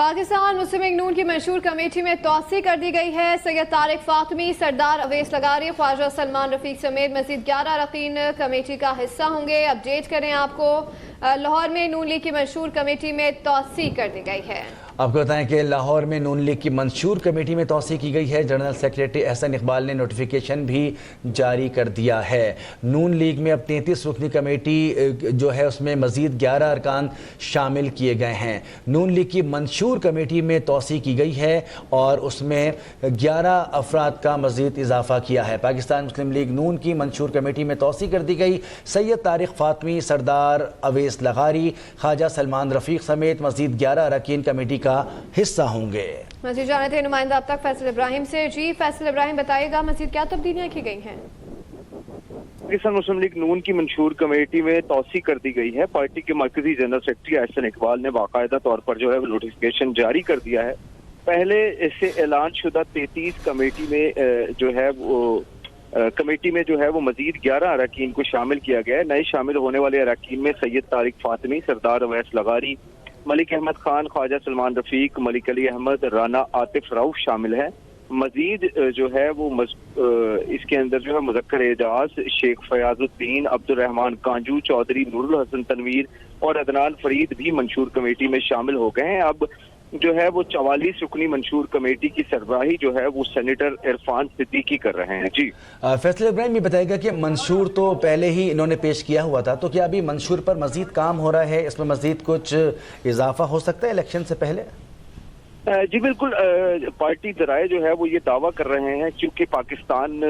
पाकिस्तान मुस्लिम league नून की मंशूर committee में तौसी कर दी गई है। सैयद तारिक फातमी, सरदार अवैस लगारी, ख्वाजा सलमान रफीक समेत मजीद 11 अरकान कमेटी का हिस्सा होंगे। अपडेट करें आपको, लाहौर में नून लीग की मंशूर कमेटी में तौसी कर दी गई है। आपको बताएं कि लाहौर में नून लीग की मंशूर कमेटी में तौसी की गई है। जनरल सेक्रेटरी एहसन इकबाल ने नोटिफिकेशन भी जारी कर दिया है। नून लीग में अब 33 रुकनी कमेटी जो है उसमें मजीद 11 अरकान शामिल किए गए हैं। नून लीग की मंशूर कमेटी में तौसी की गई है और उसमें 11 अफराद का मजीद इजाफा किया है। पाकिस्तान मुस्लिम लीग नून की मंशूर कमेटी में तौसी कर दी गई। सैयद तारिक फातमी, सरदार अवैस लगारी, ख्वाजा सलमान रफीक समेत मजीद 11 अरकान कमेटी का हिस्सा होंगे। मजीद जाने थे नुमाइंदा अब तक फैसल इब्राहिम से। जी फैसल इब्राहिम, बताइएगा मजीद क्या तब्दीलियां की गई हैं? पाकिस्तान मुस्लिम लीग नून की मंशूर कमेटी में तौसी कर दी गई है। पार्टी के मरकजी जनरल सेक्रेटरी एहसन इकबाल ने बाकायदा तौर पर जो है नोटिफिकेशन जारी कर दिया है। पहले इससे ऐलान शुदा 33 कमेटी में जो है वो कमेटी में जो है वो मजीद 11 अरकान को शामिल किया गया है। नए शामिल होने वाले अरकान में सैयद तारिक फातमी, सरदार अवैस लगारी, मलिक अहमद खान, ख्वाजा सलमान रफीक, मलिक अली अहमद, राना आतिफ रऊफ शामिल है। मजीद जो है वो इसके अंदर जो है मुज़क्कर एजाज, शेख फयाजुद्दीन, अब्दुर्रहमान कांजू, चौधरी नूरुल हसन तनवीर और अदनान फरीद भी मंशूर कमेटी में शामिल हो गए हैं। अब जो है वो 44 रुकनी मंशूर कमेटी की सरबराही जो है वो सेनेटर इरफान सिद्दीकी कर रहे हैं। जी फैसल इब्राहिम ये बताएगा कि मंशूर तो पहले ही इन्होंने पेश किया हुआ था, तो क्या अभी मंशूर पर मजीद काम हो रहा है, इसमें मजीद कुछ इजाफा हो सकता है इलेक्शन से पहले? जी बिल्कुल, पार्टी जराए जो है वो ये दावा कर रहे हैं क्योंकि पाकिस्तान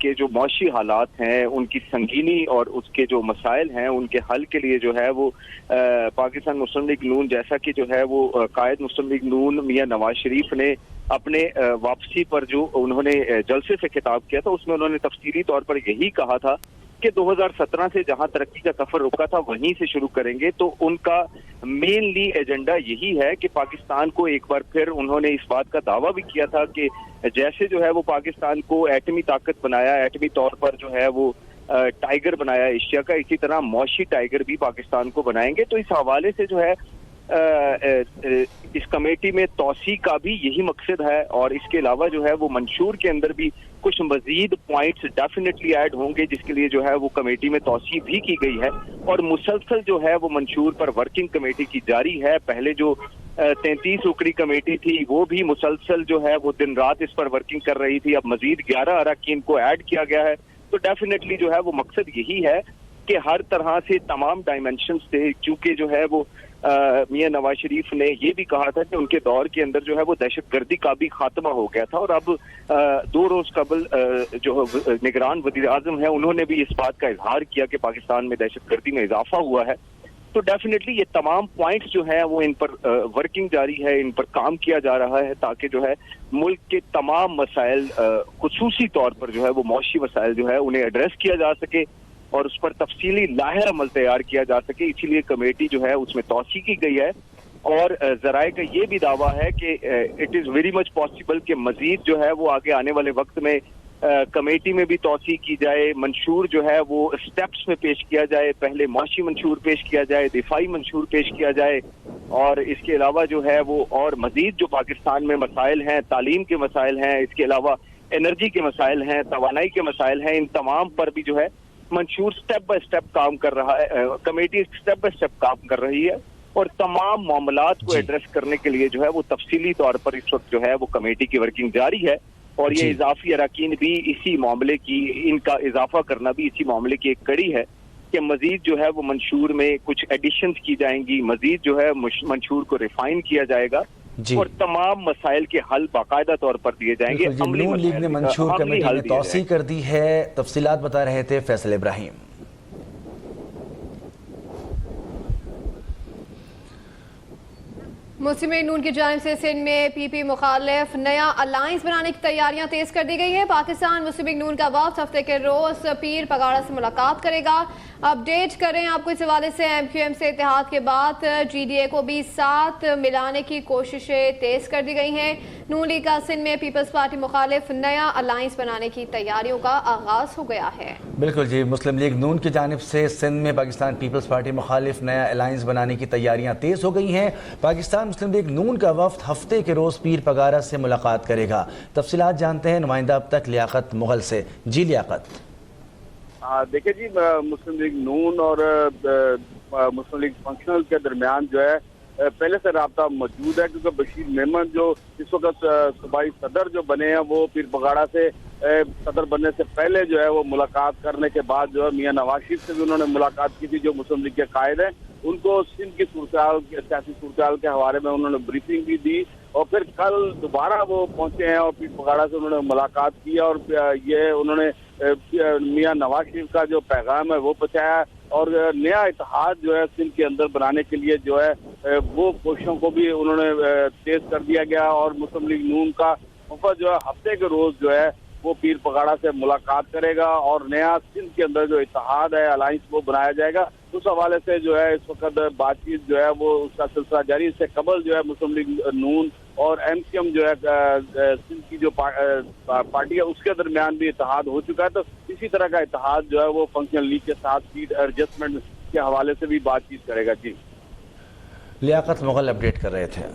के जो मौशी हालात हैं, उनकी संगीनी और उसके जो मसाइल हैं, उनके हल के लिए जो है वो पाकिस्तान मुस्लिम लीग नून, जैसा कि जो है वो कायद मुस्लिम लीग नून मियां नवाज शरीफ ने अपने वापसी पर जो उन्होंने जलसे से खिताब किया था, उसमें उन्होंने तफसीली तौर पर यही कहा था कि 2017 से जहां तरक्की का सफर रुका था वहीं से शुरू करेंगे। तो उनका मेनली एजेंडा यही है कि पाकिस्तान को एक बार फिर उन्होंने इस बात का दावा भी किया था कि जैसे जो है वो पाकिस्तान को एटमी ताकत बनाया, एटमी तौर पर जो है वो टाइगर बनाया एशिया का, इसी तरह मौशी टाइगर भी पाकिस्तान को बनाएंगे। तो इस हवाले से जो है इस कमेटी में तौसी का भी यही मकसद है और इसके अलावा जो है वो मंशूर के अंदर भी कुछ मजीद पॉइंट्स डेफिनेटली ऐड होंगे, जिसके लिए जो है वो कमेटी में तौसी भी की गई है। और मुसलसल जो है वो मंशूर पर वर्किंग कमेटी की जारी है। पहले जो 33 रुकनी कमेटी थी वो भी मुसलसल जो है वो दिन रात इस पर वर्किंग कर रही थी। अब मजीद 11 अरकान को ऐड किया गया है। तो डेफिनेटली जो है वो मकसद यही है कि हर तरह से तमाम डायमेंशन से, चूंकि जो है वो मियां नवाज शरीफ ने ये भी कहा था कि उनके दौर के अंदर जो है वो दहशतगर्दी का भी खात्मा हो गया था और अब 2 रोज कबल जो निगरान वजीर आजम है उन्होंने भी इस बात का इजहार किया कि पाकिस्तान में दहशतगर्दी में इजाफा हुआ है। तो डेफिनेटली ये तमाम पॉइंट्स जो है वो इन पर वर्किंग जारी है, इन पर काम किया जा रहा है ताकि जो है मुल्क के तमाम मसाइल, खुसूसी तौर पर जो है वो मौशी मसाइल जो है उन्हें एड्रेस किया जा सके और उस पर तफसीली लाहिर अमल तैयार किया जा सके। इसीलिए कमेटी जो है उसमें तौसी की गई है और जराए का ये भी दावा है कि it is very much possible कि मजीद जो है वो आगे आने वाले वक्त में कमेटी में भी तौसी की जाए। मंशूर जो है वो स्टेप्स में पेश किया जाए, पहले मौशी मंशूर पेश किया जाए, दिफाई मंशूर पेश किया जाए और इसके अलावा जो है वो और मजीद जो पाकिस्तान में मसाइल हैं, तालीम के मसाइल हैं, इसके अलावा एनर्जी के मसाइल हैं, तवानाई के मसाइल हैं, इन तमाम पर भी जो है मंशूर स्टेप बाय स्टेप काम कर रहा है। कमेटी स्टेप बाय स्टेप काम कर रही है और तमाम मामलात को एड्रेस करने के लिए जो है वो तफसीली तौर पर इस वक्त जो है वो कमेटी की वर्किंग जारी है और ये इजाफी अरकान भी इसी मामले की, इनका इजाफा करना भी इसी मामले की एक कड़ी है कि मजीद जो है वो मंशूर में कुछ एडिशंस की जाएंगी, मजीद जो है मंशूर को रिफाइन किया जाएगा और तमाम मसाइल के हल बाकायदा तौर पर दिए जाएंगे। नून लीग ने मंशूर कमेटी में तौसी कर दी है। तफसीलात बता रहे थे फैसल इब्राहिम। मुस्लिम लीग नून की जानिब से सिंध में पीपी मुखालिफ नया अलायंस बनाने की तैयारियां तेज कर दी गई है। पाकिस्तान मुस्लिम लीग नून का वफ्द हफ्ते के रोज पीर पगाड़ा से मुलाकात करेगा। अपडेट करें आपको इस हवाले से, MQM से इत्तेहाद के बाद GDA को भी साथ मिलाने की कोशिशें तेज कर दी गई हैं। नून लीग का सिंध में पीपल्स पार्टी मुखालिफ नया अलायंस बनाने की तैयारियों का आगाज हो गया है। बिल्कुल जी, मुस्लिम लीग नून की जानिब से सिंध में पाकिस्तान पीपल्स पार्टी मुखालिफ नया अलायंस बनाने की तैयारियां तेज हो गई हैं। पाकिस्तान मुस्लिम लीग नून का वफ्द हफ्ते के रोज़ पीर पगारा से मुलाकात करेगा। तफसीलात जानते हैं नुमाइंदा अब तक लियाकत मुगल से। जी लियाकत। देखिए जी, मुस्लिम लीग नून और मुस्लिम लीग फंक्शनल के दरमियान जो है पहले से राब्ता मौजूद है, क्योंकि बशीर मेमन जो इस वक्त सूबाई सदर जो बने हैं वो पीर पगाड़ा से सदर बनने से पहले जो है वो मुलाकात करने के बाद जो है मियां नवाज शरीफ से भी उन्होंने मुलाकात की थी, जो मुस्लिम लीग के कायद हैं। उनको सिंध की सियासी सूरत के हवाले में उन्होंने ब्रीफिंग भी दी और फिर कल दोबारा वो पहुंचे हैं और पीर पगाड़ा से उन्होंने मुलाकात की और ये उन्होंने मियां नवाज शरीफ का जो पैगाम है वो पहुंचाया और नया इत्तेहाद जो है सिंध के अंदर बनाने के लिए जो है वो कोशिशों को भी उन्होंने तेज कर दिया गया और मुस्लिम लीग नून का वफद जो है हफ्ते के रोज जो है वो पीर पगाड़ा से मुलाकात करेगा और नया सिंध के अंदर जो इत्तेहाद है, अलायंस, वो बनाया जाएगा। उस हवाले से जो है इस वक्त बातचीत जो है वो उसका सिलसिला जारी। इससे कबल जो है मुस्लिम लीग नून और MCM जो है सिंध की जो पार्टी है उसके दरमियान भी इत्तेहाद हो चुका है। तो इसी तरह का इत्तेहाद जो है वो फंक्शनल लीग के साथ सीट एडजस्टमेंट के हवाले से भी बातचीत करेगा। जी लियाकत मुगल अपडेट कर रहे थे।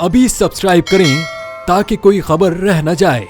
अभी सब्सक्राइब करें ताकि कोई खबर रह न जाए।